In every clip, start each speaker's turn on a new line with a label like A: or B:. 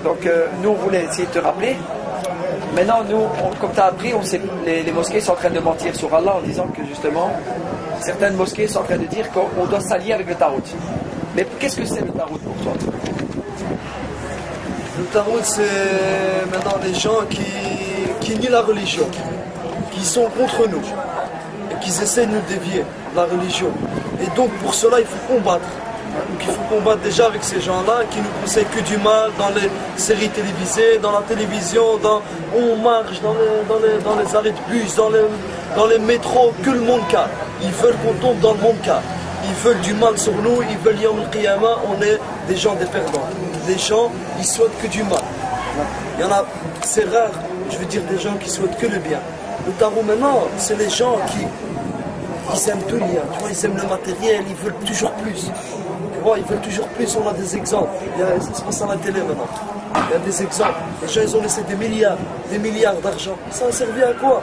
A: Donc nous on voulait essayer de te rappeler. Maintenant nous, comme tu as appris, on sait, les mosquées sont en train de mentir sur Allah en disant que justement certaines mosquées sont en train de dire qu'on doit s'allier avec le Tarout. Mais qu'est-ce que c'est le Tarout pour toi?
B: Le Tarout, c'est maintenant les gens qui nient la religion, qui sont contre nous et qui essaient de nous dévier de la religion. Et donc pour cela il faut combattre. Donc il faut combattre déjà avec ces gens-là qui nous conseillent que du mal dans les séries télévisées, dans la télévision, on marche dans les arrêts de bus, dans les métros, que le monde cadre. Ils veulent qu'on tombe dans le monde cadre. Ils veulent du mal sur nous, ils veulent Yawm al-Qiyamah, on est des gens des perdants. Les gens, ils souhaitent que du mal. Il y en a, c'est rare, je veux dire, des gens qui souhaitent que le bien. Le Tarout maintenant, c'est les gens qui aiment tout lien, tu vois, ils aiment le matériel, ils veulent toujours plus. Ils veulent toujours plus, on a des exemples. Ça se passe à la télé maintenant. Il y a des exemples. Les gens, ils ont laissé des milliards d'argent. Ça a servi à quoi?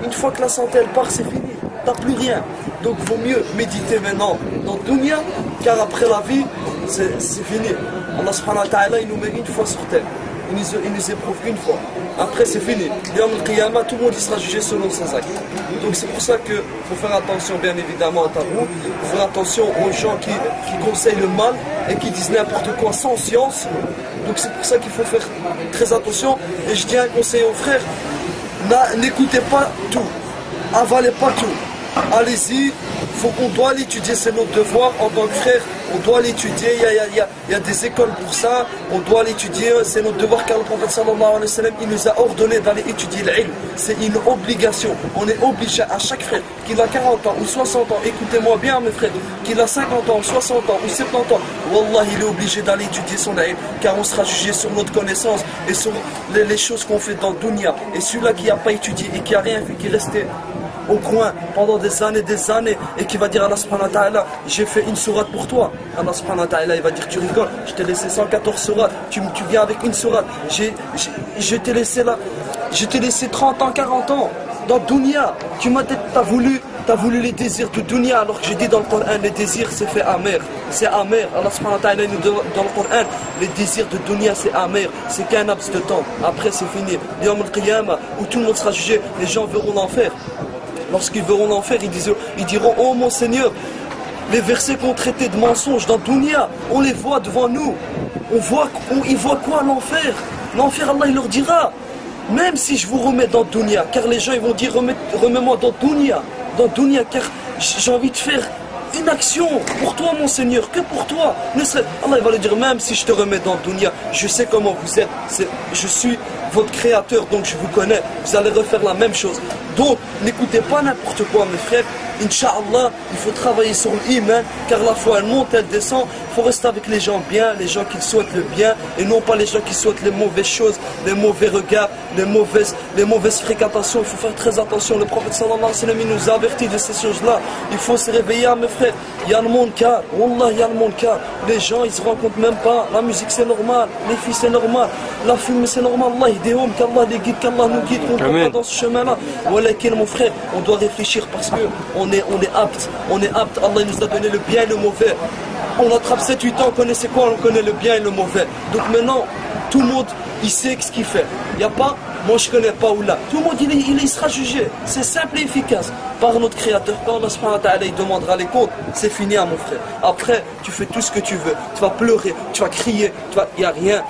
B: Une fois que la santé, elle part, c'est fini. T'as plus rien. Donc, il vaut mieux méditer maintenant dans Dunya, car après la vie, c'est fini. Allah subhanahu wa ta'ala, il nous met une fois sur terre. Il nous éprouve une fois. Après, c'est fini. Yawm al-Qiyamah, tout le monde sera jugé selon ses actes. Donc c'est pour ça qu'il faut faire attention, bien évidemment, à Tarout. Il faut faire attention aux gens qui conseillent le mal et qui disent n'importe quoi sans science. Donc c'est pour ça qu'il faut faire très attention. Et je tiens à conseiller aux frères, n'écoutez pas tout. Avalez pas tout. Allez-y. On doit l'étudier, c'est notre devoir en tant que frère, on doit l'étudier, il y a des écoles pour ça, on doit l'étudier, c'est notre devoir car le prophète sallallahu alayhi wa sallam, il nous a ordonné d'aller étudier l'ilm, c'est une obligation, on est obligé à chaque frère, qu'il a 40 ans ou 60 ans, écoutez-moi bien mes frères, qu'il a 50 ans, 60 ans ou 70 ans, wallah il est obligé d'aller étudier son ilm, car on sera jugé sur notre connaissance et sur les choses qu'on fait dans le dunya, et celui-là qui n'a pas étudié et qui n'a rien fait, qui est resté au coin pendant des années et qui va dire à Allah subhanahu wa ta'ala, j'ai fait une sourate pour toi. Allah subhanahu wa ta'ala, il va dire, tu rigoles, je t'ai laissé 114 sourates, tu viens avec une sourate, je t'ai laissé là, je t'ai laissé 30 ans, 40 ans dans dunya, t'as voulu les désirs de dunya, alors que j'ai dit dans le Coran, les désirs c'est fait amer, c'est amer. Allah subhanahu wa ta'ala nous dit dans le Coran, les désirs de dunya c'est amer, c'est qu'un laps de temps, après c'est fini. Yawm al-Qiyamah, où tout le monde sera jugé, les gens verront l'enfer. Lorsqu'ils verront l'enfer, ils diront, oh mon Seigneur, les versets qu'on traitait de mensonges dans Dunya, on les voit devant nous. Ils voient quoi l'enfer? L'enfer, Allah, il leur dira, même si je vous remets dans Dunya, car les gens ils vont dire, remets-moi dans Dunya, car j'ai envie de faire une action pour toi mon Seigneur, que pour toi. Allah il va le dire, même si je te remets dans Dunya, je sais comment vous êtes, je suis votre créateur, donc je vous connais, vous allez refaire la même chose. Donc n'écoutez pas n'importe quoi mes frères, Inch'Allah, il faut travailler sur l'iman, car la foi elle monte, elle descend, il faut rester avec les gens bien, les gens qui souhaitent le bien, et non pas les gens qui souhaitent les mauvaises choses, les mauvais regards, les mauvaises fréquentations. Il faut faire très attention, le prophète sallallahu alayhi wa sallam il nous a avertis de ces choses-là. Il faut se réveiller mes frères, il y a le monde car, wallah il y a le monde car, les gens ils se rendent compte même pas, la musique c'est normal, les filles c'est normal, la fumée c'est normal, Allah idéhom, qu'Allah les guide, qu'Allah nous guide, on ne pas dans ce chemin-là. Voilà mon frère, on doit réfléchir parce que on est apte, Allah nous a donné le bien et le mauvais. On attrape 7-8 ans, on connaît c'est quoi, on connaît le bien et le mauvais. Donc maintenant, tout le monde, il sait ce qu'il fait. Il n'y a pas, moi je connais pas ou là. Tout le monde, il sera jugé. C'est simple et efficace par notre Créateur. Quand Allah subhanahu wa ta'ala, il demandera les comptes, c'est fini mon frère. Après, tu fais tout ce que tu veux. Tu vas pleurer, tu vas crier, il n'y a rien.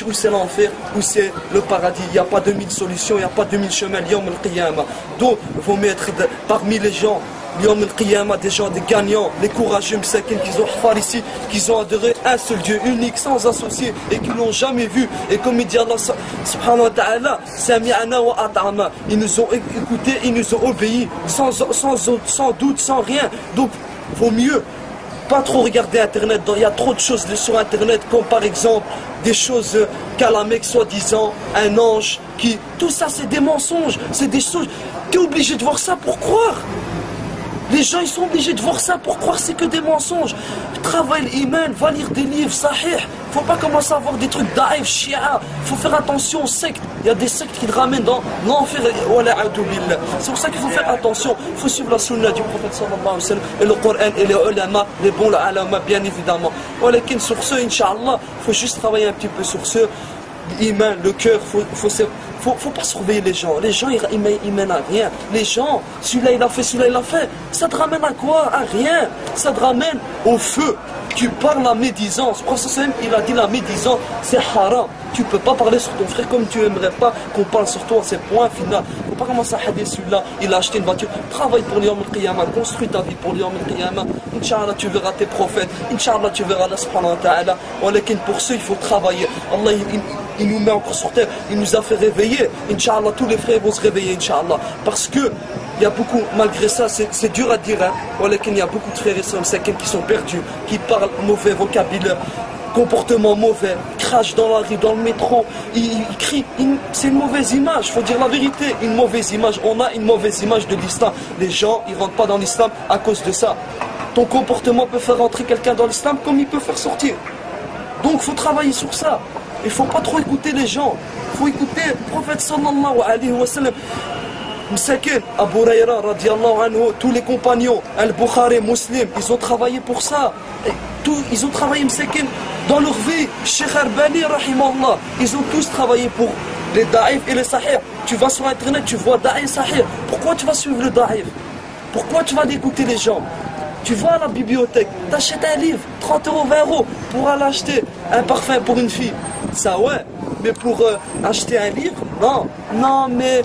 B: Où c'est l'enfer, où c'est le paradis. Il n'y a pas 2000 solutions, il n'y a pas 2000 chemins. Yawm al-Qiyamah. Donc, il faut mettre parmi les gens Yawm al-Qiyamah, des gens, des gagnants, les courageux, qui ont fait ici, qui ont adoré un seul Dieu unique, sans associé, et qui ne l'ont jamais vu. Et comme il dit Allah subhanahu wa ta'ala, Sami'ana wa at'ama, ils nous ont écoutés, ils nous ont obéi, sans doute, sans rien. Donc, vaut mieux pas trop regarder Internet. Il y a trop de choses sur Internet, comme par exemple des choses qu'à la Mecque soi-disant, un ange, tout ça c'est des mensonges, c'est des choses. Tu es obligé de voir ça pour croire. Les gens ils sont obligés de voir ça pour croire c'est que des mensonges. Travaille l'iman, va lire des livres, sahih. Faut pas commencer à voir des trucs daïf, shia. Faut faire attention aux sectes. Il y a des sectes qui te ramènent dans l'enfer. C'est pour ça qu'il faut faire attention. Il faut suivre la sunna du prophète sallallahu alayhi wa sallam et le Coran et les ulama, les bons ulama bien évidemment. Sur ce, Inch'Allah, il faut juste travailler un petit peu sur ce. l'humain, le cœur, faut pas surveiller les gens. Les gens, ils mènent à rien. Les gens, celui-là il a fait, celui-là il a fait. Ça te ramène à quoi? À rien. Ça te ramène au feu. Tu parles la médisance. Le prophète il a dit la médisance, c'est haram. Tu peux pas parler sur ton frère comme tu aimerais pas qu'on parle sur toi. C'est point final. Faut pas commencer à hader celui-là. Il a acheté une voiture. Travaille pour l'Yawm al-Qiyamah. Construis ta vie pour l'Yawm al-Qiyamah. Inch'Allah, tu verras tes prophètes. Inch'Allah, tu verras Allah subhanahu wa ta'ala. Pour ceux, il faut travailler. Allah, il nous met encore sur terre. Il nous a fait réveiller. Inch'Allah, tous les frères vont se réveiller. Inch'Allah. Parce que il y a beaucoup, malgré ça, c'est dur à dire, hein. Il y a beaucoup de frères et sœurs qui sont perdus, qui parlent mauvais vocabulaire, comportement mauvais, crachent dans la rue, dans le métro, ils crient. C'est une mauvaise image, il faut dire la vérité, une mauvaise image. On a une mauvaise image de l'islam. Les gens, ils ne rentrent pas dans l'islam à cause de ça. Ton comportement peut faire rentrer quelqu'un dans l'islam comme il peut faire sortir. Donc il faut travailler sur ça. Il ne faut pas trop écouter les gens. Il faut écouter le prophète sallallahu alayhi wa sallam. Msakin, Abu Huraira, radiallahu anhu, tous les compagnons, Al-Bukhari, Muslim, ils ont travaillé pour ça. Ils ont travaillé, Msakin, dans leur vie. Cheikh Arbani, rahimallah, ils ont tous travaillé pour les da'if et les sahih. Tu vas sur internet, tu vois da'if sahih. Pourquoi tu vas suivre le da'if? Pourquoi tu vas aller écouter les gens? Tu vas à la bibliothèque, t'achètes un livre, 30 €, 20 € pour aller acheter un parfum pour une fille. Ça ouais, mais pour acheter un livre, non, mais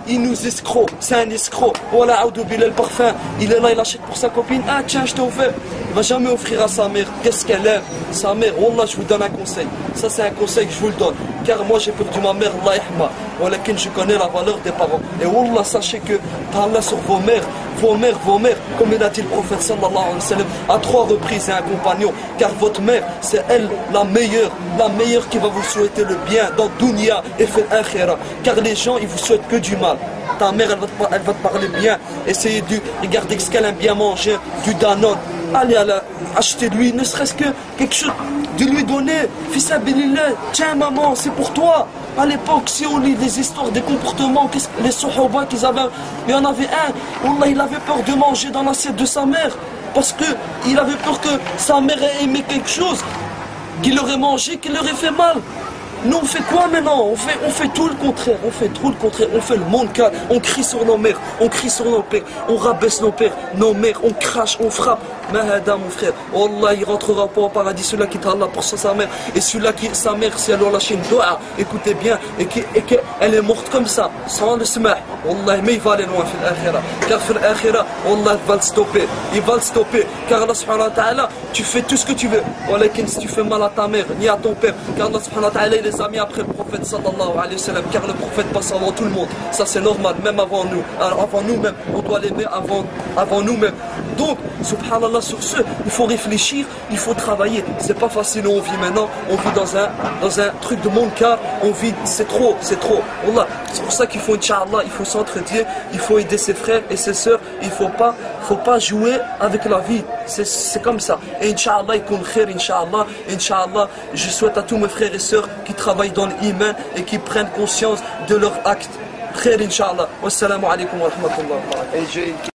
B: il nous escroc, c'est un escroc. Voilà, le parfum, il est là, il achète pour sa copine. Ah tiens, je t'ai offert. Il va jamais offrir à sa mère. Qu'est-ce qu'elle aime? Sa mère, Wallah, je vous donne un conseil. Ça c'est un conseil que je vous le donne. Car moi j'ai perdu ma mère, Allah yahma. Voilà, je connais la valeur des parents. Et Wallah, sachez que Allah sur vos mères, comme il a dit le prophète sallallahu alayhi wa sallam, à 3 reprises et un compagnon. Car votre mère, c'est elle la meilleure qui va vous souhaiter le bien dans dunya et fil akhira. Car les gens, ils vous souhaitent que du mal. Ta mère, elle va te parler bien. Essayez de regarder ce qu'elle aime bien manger, du Danone. Allez acheter lui, ne serait-ce que quelque chose, de lui donner. Fils abilillah, tiens maman, c'est pour toi. À l'époque, si on lit des histoires, des comportements, les Sahaba qu'ils avaient, il y en avait un, Wallah, il avait peur de manger dans l'assiette de sa mère, parce qu'il avait peur que sa mère ait aimé quelque chose, qu'il aurait mangé, qu'il aurait fait mal. Nous on fait quoi maintenant? On fait tout le contraire, on fait le monde calme, on crie sur nos mères, on crie sur nos pères, on rabaisse nos pères, nos mères, on crache, on frappe. Mahada mon frère, Wallah il rentrera pas au paradis, celui-là qui Allah pour sa mère, et celui-là qui sa mère si elle a lâché une doua, écoutez bien, et qu'elle est morte comme ça, sans le smah, Wallah mais il va aller loin fil akhira, car fil akhira, Wallah il va le stopper, car Allah subhanahu wa ta'ala, tu fais tout ce que tu veux, Wallah si tu fais mal à ta mère, ni à ton père, car Allah subhanahu wa ta'ala il les a mis après le prophète sallallahu alayhi wa sallam, car le prophète passe avant tout le monde, ça c'est normal, même avant nous, alors avant nous-mêmes, on doit l'aimer avant nous-mêmes. Donc, subhanallah, sur ce, il faut réfléchir, il faut travailler. C'est pas facile où on vit maintenant, on vit dans un truc de monde car on vit, c'est trop. Wallah, c'est pour ça qu'il faut, Inch'Allah, il faut s'entraider, il faut aider ses frères et ses sœurs, il faut pas jouer avec la vie, c'est comme ça. Et Inch'Allah, Inch'Allah, je souhaite à tous mes frères et sœurs qui travaillent dans l'iman et qui prennent conscience de leurs actes. Khair, Inch'Allah. Wassalamu alaikum wa rahmatullah.